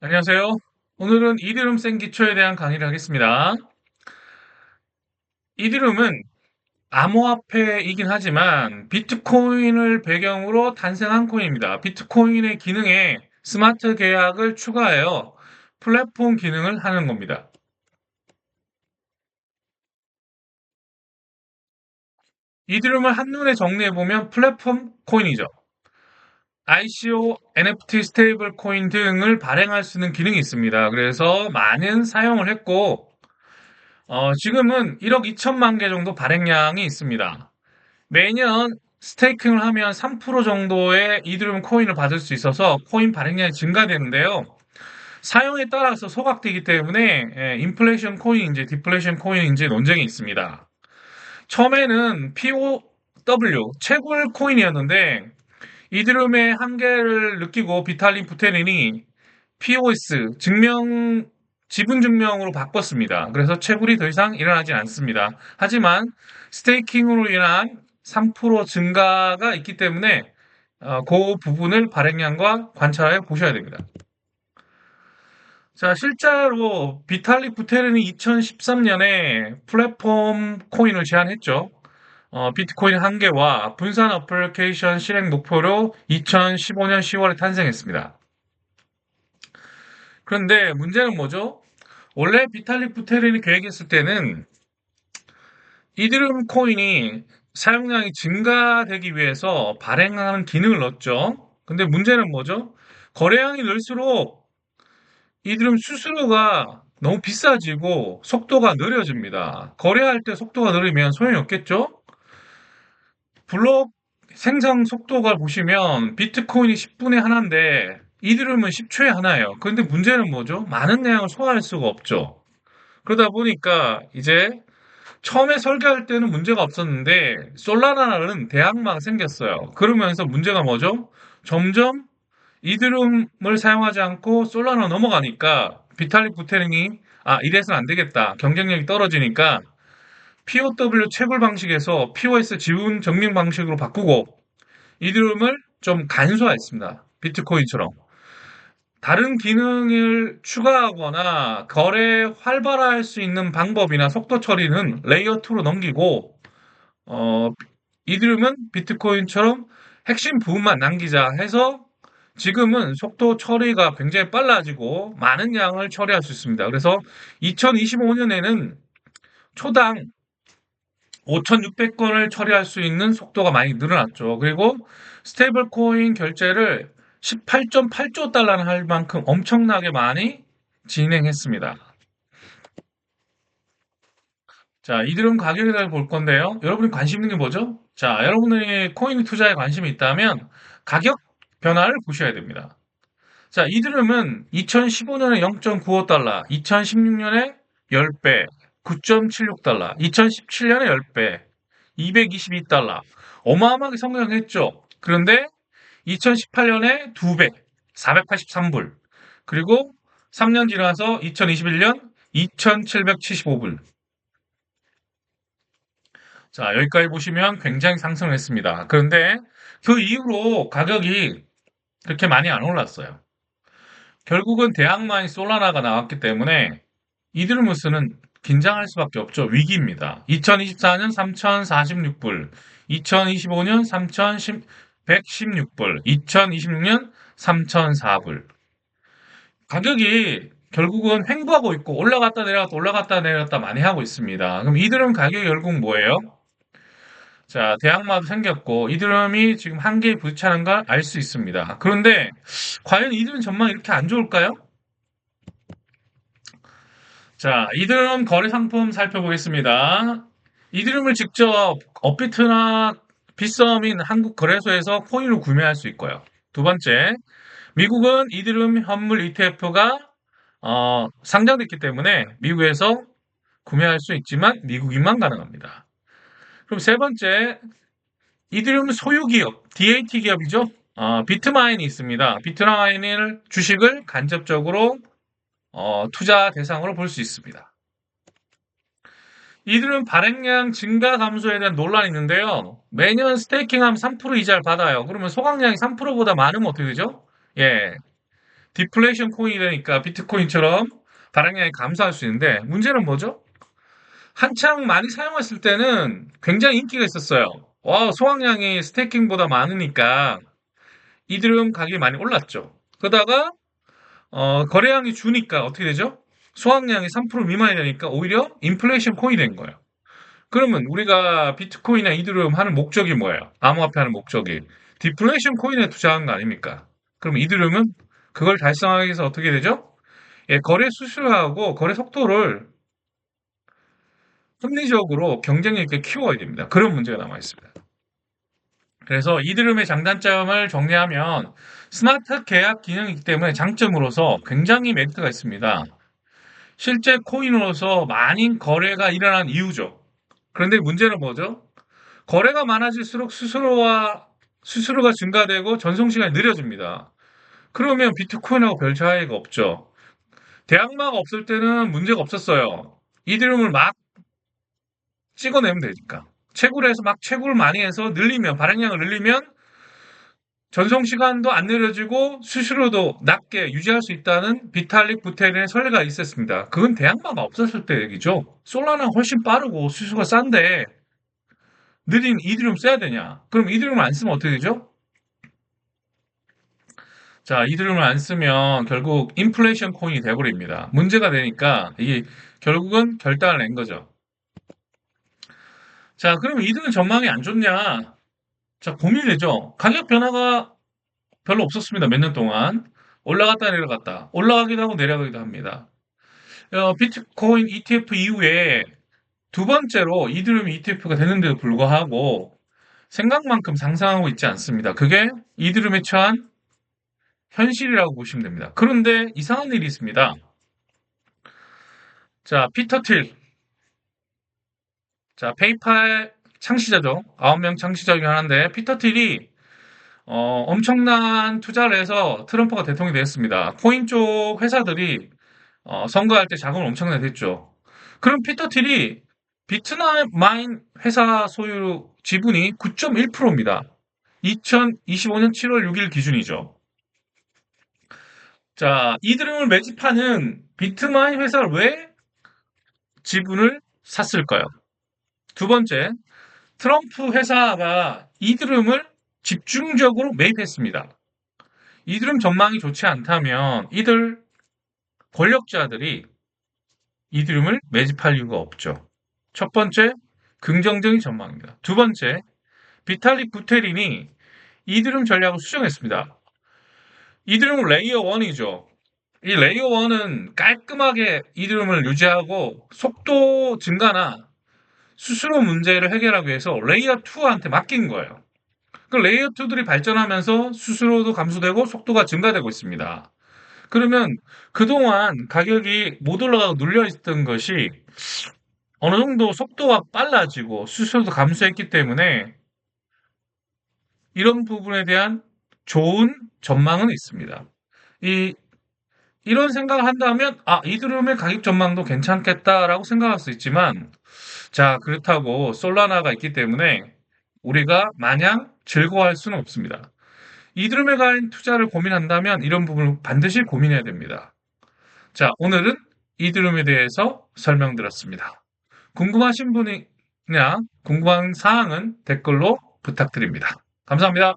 안녕하세요. 오늘은 이디룸 센 기초에 대한 강의를 하겠습니다. 이디룸은 암호화폐이긴 하지만 비트코인을 배경으로 탄생한 코인입니다. 비트코인의 기능에 스마트 계약을 추가하여 플랫폼 기능을 하는 겁니다. 이디룸을 한눈에 정리해보면 플랫폼 코인이죠. ICO, NFT 스테이블 코인 등을 발행할 수 있는 기능이 있습니다. 그래서 많은 사용을 했고, 지금은 1억 2천만 개 정도 발행량이 있습니다. 매년 스테이킹을 하면 3% 정도의 이더리움 코인을 받을 수 있어서 코인 발행량이 증가되는데요. 사용에 따라서 소각되기 때문에 인플레이션 코인인지 디플레이션 코인인지 논쟁이 있습니다. 처음에는 POW 채굴 코인이었는데 이더리움의 한계를 느끼고 비탈린 부테린이 POS 지분 증명으로 바꿨습니다. 그래서 채굴이 더 이상 일어나지 않습니다. 하지만 스테이킹으로 인한 3% 증가가 있기 때문에 그 부분을 발행량과 관찰해 보셔야 됩니다. 자, 실제로 비탈릭 부테린이 2013년에 플랫폼 코인을 제안했죠. 비트코인 한 개와 분산 어플리케이션 실행 목표로 2015년 10월에 탄생했습니다. 그런데 문제는 뭐죠? 원래 비탈릭 부테린이 계획했을 때는 이더리움 코인이 사용량이 증가되기 위해서 발행하는 기능을 넣었죠. 근데 문제는 뭐죠? 거래량이 늘수록 이더리움 수수료가 너무 비싸지고 속도가 느려집니다. 거래할 때 속도가 느리면 소용이 없겠죠? 블록 생성 속도가 보시면 비트코인이 10분에 하나인데 이더리움은 10초에 하나예요. 그런데 문제는 뭐죠? 많은 내용을 소화할 수가 없죠. 그러다 보니까 이제 처음에 설계할 때는 문제가 없었는데 솔라나라는 대항마가 생겼어요. 그러면서 문제가 뭐죠? 점점 이더리움을 사용하지 않고 솔라나로 넘어가니까 비탈릭 부테링이 이래서는 안 되겠다. 경쟁력이 떨어지니까 POW 채굴 방식에서 POS 지분 증명 방식으로 바꾸고 이더리움을 좀 간소화했습니다. 비트코인처럼. 다른 기능을 추가하거나 거래 활발화할 수 있는 방법이나 속도 처리는 레이어 2로 넘기고 어, 이더리움은 비트코인처럼 핵심 부분만 남기자 해서 지금은 속도 처리가 굉장히 빨라지고 많은 양을 처리할 수 있습니다. 그래서 2025년에는 초당 5,600건을 처리할 수 있는 속도가 많이 늘어났죠. 그리고 스테이블 코인 결제를 18.8조 달러나 할 만큼 엄청나게 많이 진행했습니다. 자, 이드럼 가격에 대해 볼 건데요. 여러분이 관심 있는 게 뭐죠? 자, 여러분이 코인 투자에 관심이 있다면 가격 변화를 보셔야 됩니다. 자, 이드럼은 2015년에 0.95달러, 2016년에 10배, 9.76달러, 2017년에 10배, 222달러. 어마어마하게 성장했죠. 그런데 2018년에 2배, 483불. 그리고 3년 지나서 2021년 2,775불. 자, 여기까지 보시면 굉장히 상승했습니다. 그런데 그 이후로 가격이 그렇게 많이 안 올랐어요. 결국은 대항마인 솔라나가 나왔기 때문에 이드르무스는 긴장할 수밖에 없죠. 위기입니다. 2024년 3,046불, 2025년 3,116불, 2026년 3,004불. 가격이 결국은 횡보하고 있고 올라갔다 내려갔다 올라갔다 내려갔다 많이 하고 있습니다. 그럼 이드름 가격이 결국 뭐예요? 자, 대항마도 생겼고 이드럼이 지금 한계에 부딪히는 걸 알 수 있습니다. 그런데 과연 이드럼 전망이 이렇게 안 좋을까요? 자, 이드럼 거래 상품 살펴보겠습니다. 이드럼을 직접 업비트나 빗썸인 한국 거래소에서 코인으로 구매할 수 있고요. 두 번째, 미국은 이드럼 현물 ETF가 상장됐기 때문에 미국에서 구매할 수 있지만 미국인만 가능합니다. 그럼 세 번째, 이드럼 소유 기업, DAT 기업이죠. 비트마인이 있습니다. 비트마인을 주식을 간접적으로 투자 대상으로 볼 수 있습니다. 이들은 발행량 증가 감소에 대한 논란이 있는데요. 매년 스테이킹하면 3% 이자를 받아요. 그러면 소각량이 3%보다 많으면 어떻게 되죠? 예. 디플레이션 코인이 되니까 비트코인처럼 발행량이 감소할 수 있는데 문제는 뭐죠? 한창 많이 사용했을 때는 굉장히 인기가 있었어요. 와, 소각량이 스테이킹보다 많으니까 이더리움 가격이 많이 올랐죠. 그러다가 거래량이 주니까 어떻게 되죠? 소각량이 3% 미만이 되니까 오히려 인플레이션 코인이 된 거예요. 그러면 우리가 비트코인이나 이더리움 하는 목적이 뭐예요? 암호화폐 하는 목적이 디플레이션 코인에 투자하는 거 아닙니까? 그럼 이더리움은 그걸 달성하기 위해서 어떻게 되죠? 예, 거래 수수료하고 거래 속도를 합리적으로 경쟁력 있게 키워야 됩니다. 그런 문제가 남아 있습니다. 그래서 이드름의 장단점을 정리하면 스마트 계약 기능이기 때문에 장점으로서 굉장히 메리트가 있습니다. 실제 코인으로서 많은 거래가 일어난 이유죠. 그런데 문제는 뭐죠? 거래가 많아질수록 수수료가 증가되고 전송 시간이 느려집니다. 그러면 비트코인하고 별 차이가 없죠. 대항마가 없을 때는 문제가 없었어요. 이드름을 막 찍어내면 되니까. 채굴 해서 막 채굴 많이 해서 늘리면, 발행량을 늘리면 전송 시간도 안 느려지고 수수료도 낮게 유지할 수 있다는 비탈릭 부테린의 선례가 있었습니다. 그건 대항마가 없었을 때 얘기죠. 솔라나가 훨씬 빠르고 수수료가 싼데 느린 이더리움 써야 되냐? 그럼 이더리움을 안 쓰면 어떻게 되죠? 자, 이더리움을 안 쓰면 결국 인플레이션 코인이 돼버립니다. 문제가 되니까 이게 결국은 결단을 낸 거죠. 자, 그럼 이더리움 전망이 안 좋냐? 자, 고민이 되죠. 가격 변화가 별로 없었습니다. 몇 년 동안. 올라갔다 내려갔다. 올라가기도 하고 내려가기도 합니다. 비트코인 ETF 이후에 두 번째로 이더리움 ETF가 됐는데도 불구하고 생각만큼 상승하고 있지 않습니다. 그게 이더리움에 처한 현실이라고 보시면 됩니다. 그런데 이상한 일이 있습니다. 자, 피터 틸. 자, 페이팔 창시자죠. 9명 창시자 중에 하나인데 피터 틸이 엄청난 투자를 해서 트럼프가 대통령이 됐습니다. 코인 쪽 회사들이 선거할 때 자금을 엄청나게 됐죠. 그럼 피터 틸이 비트마인 회사 소유 지분이 9.1%입니다. 2025년 7월 6일 기준이죠. 자, 이드름을 매집하는 비트마인 회사를 왜 지분을 샀을까요? 두 번째, 트럼프 회사가 이드름을 집중적으로 매입했습니다. 이드름 전망이 좋지 않다면 이들 권력자들이 이드름을 매집할 이유가 없죠. 첫 번째, 긍정적인 전망입니다. 두 번째, 비탈릭 부테린이 이드름 전략을 수정했습니다. 이드름은 레이어 1이죠. 이 레이어 1은 깔끔하게 이드름을 유지하고 속도 증가나 수수료 문제를 해결하기 위해서 레이어 2한테 맡긴 거예요. 그 레이어 2들이 발전하면서 수수료도 감소되고 속도가 증가되고 있습니다. 그러면 그동안 가격이 못 올라가고 눌려 있던 것이 어느 정도 속도가 빨라지고 수수료도 감소했기 때문에 이런 부분에 대한 좋은 전망은 있습니다. 이, 이런 생각을 한다면, 이드름의 가격 전망도 괜찮겠다라고 생각할 수 있지만, 자, 그렇다고 솔라나가 있기 때문에 우리가 마냥 즐거워할 수는 없습니다. 이드름에 가인 투자를 고민한다면 이런 부분을 반드시 고민해야 됩니다. 자, 오늘은 이드름에 대해서 설명드렸습니다. 궁금하신 분이나 궁금한 사항은 댓글로 부탁드립니다. 감사합니다.